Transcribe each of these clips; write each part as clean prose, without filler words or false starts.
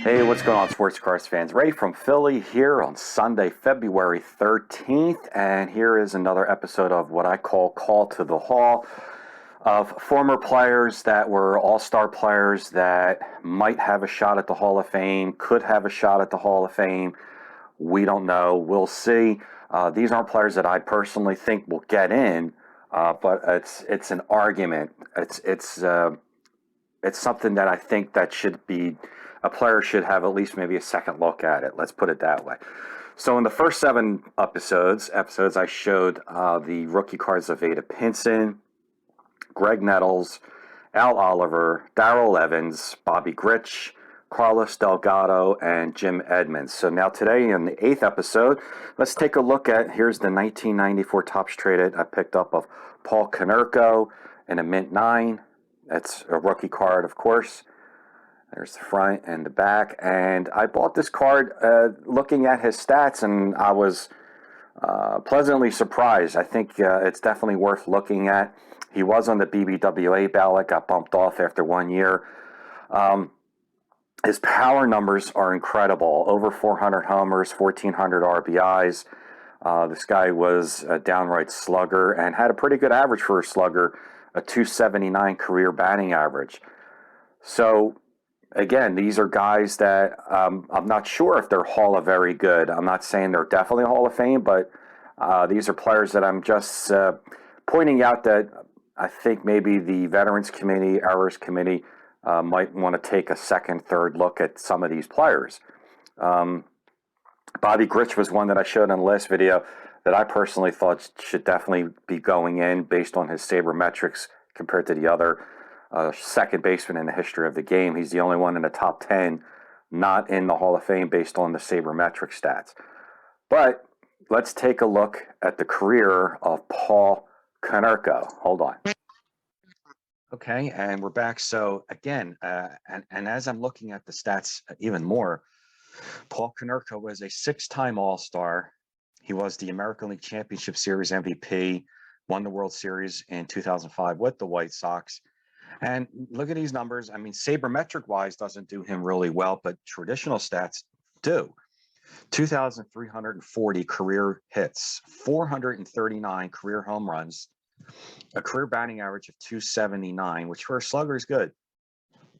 Hey, what's going on, sports cars fans? Ray from Philly here on Sunday, February 13th, and here is another episode of what I call to the Hall, of former players that were all-star players that might have a shot at the Hall of Fame, could have a shot at the Hall of Fame. We don't know. We'll see. These aren't players that I personally think will get in, but it's an argument. It's something that I think that should be, a player should have at least maybe a second look at it. Let's put it that way. So in the first 7 episodes, I showed the rookie cards of Ada Pinson, Greg Nettles, Al Oliver, Darrell Evans, Bobby Grich, Carlos Delgado, and Jim Edmonds. So now today in the 8th episode, let's take a look at, here's the 1994 Topps Traded I picked up of Paul Konerko in a mint 9. That's a rookie card, of course. There's the front and the back. And I bought this card looking at his stats, and I was pleasantly surprised. I think it's definitely worth looking at. He was on the BBWA ballot, got bumped off after 1 year. His power numbers are incredible. Over 400 homers, 1,400 RBIs. This guy was a downright slugger and had a pretty good average for a slugger, a 279 career batting average. So, again, these are guys that I'm not sure if they're Hall of Very Good. I'm not saying they're definitely Hall of Fame, but these are players that I'm just pointing out that I think maybe the Veterans Committee, Errors Committee, might want to take a second, third look at some of these players. Bobby Grich was one that I showed in the last video that I personally thought should definitely be going in based on his sabermetrics compared to the other second baseman in the history of the game. He's the only one in the top 10 not in the Hall of Fame based on the sabermetric stats. But let's take a look at the career of Paul Konerko. Hold on. Okay, and we're back. So again, and as I'm looking at the stats even more, Paul Konerko was a 6-time All-Star. He was the American League Championship Series MVP, won the World Series in 2005 with the White Sox. And look at these numbers. I mean, sabermetric-wise doesn't do him really well, but traditional stats do. 2,340 career hits, 439 career home runs, a career batting average of 279, which for a slugger is good.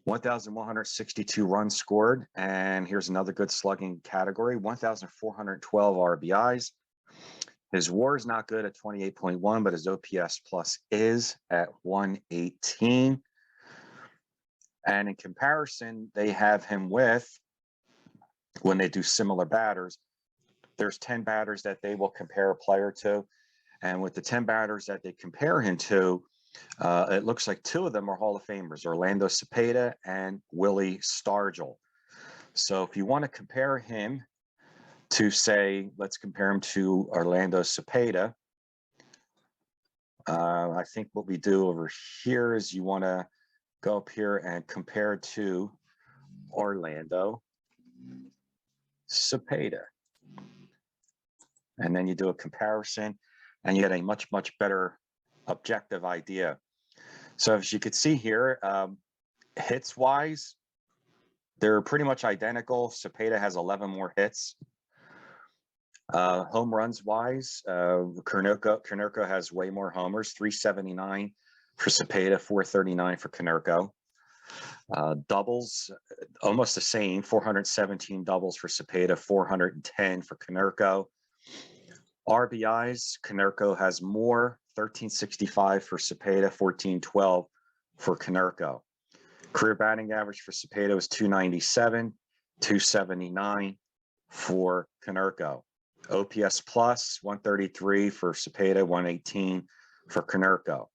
1,162 runs scored, and here's another good slugging category, 1,412 RBIs. His WAR is not good at 28.1, but his OPS plus is at 118. And in comparison, they have him with, when they do similar batters, there's 10 batters that they will compare a player to. And with the 10 batters that they compare him to, it looks like 2 of them are Hall of Famers, Orlando Cepeda and Willie Stargell. So if you want to compare him to, say, let's compare him to Orlando Cepeda, I think what we do over here is you want to go up here and compare to Orlando Cepeda. And then you do a comparison, and you get a much, much better objective idea. So as you can see here, hits-wise, they're pretty much identical. Cepeda has 11 more hits. Home runs-wise, Konerko has way more homers, 379 for Cepeda, 439 for Konerko. Doubles, almost the same, 417 doubles for Cepeda, 410 for Konerko. RBIs, Konerko has more, 1,365 for Cepeda, 1,412 for Konerko. Career batting average for Cepeda was 297, 279 for Konerko. OPS plus, 133 for Cepeda, 118 for Konerko.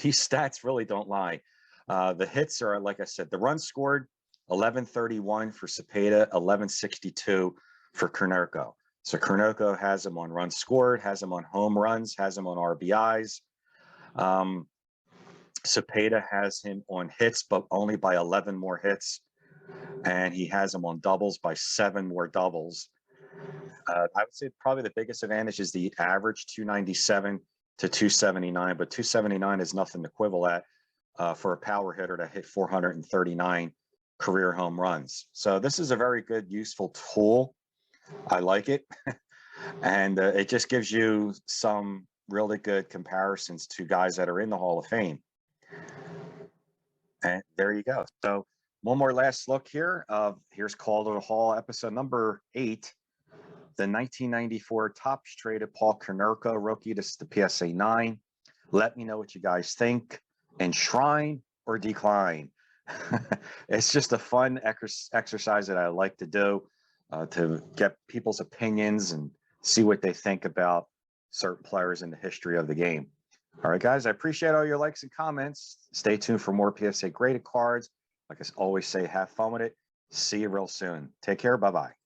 These stats really don't lie. The hits are, like I said, the runs scored, 1,131 for Cepeda, 1,162 for Konerko. So Konerko has him on runs scored, has him on home runs, has him on RBIs. Cepeda has him on hits, but only by 11 more hits. And he has him on doubles by 7 more doubles. I would say probably the biggest advantage is the average, 297 to 279, but 279 is nothing to quibble at for a power hitter to hit 439 career home runs. So this is a very good, useful tool. I like it. And it just gives you some really good comparisons to guys that are in the Hall of Fame. And there you go. So one more last look here. Here's Call to the Hall, episode number 8. The 1994 Topps Traded Paul Konerko Rookie. This is the PSA 9. Let me know what you guys think. Enshrine or decline. It's just a fun exercise that I like to do to get people's opinions and see what they think about certain players in the history of the game. All right, guys, I appreciate all your likes and comments. Stay tuned for more PSA graded cards. Like I always say, have fun with it. See you real soon. Take care. Bye-bye.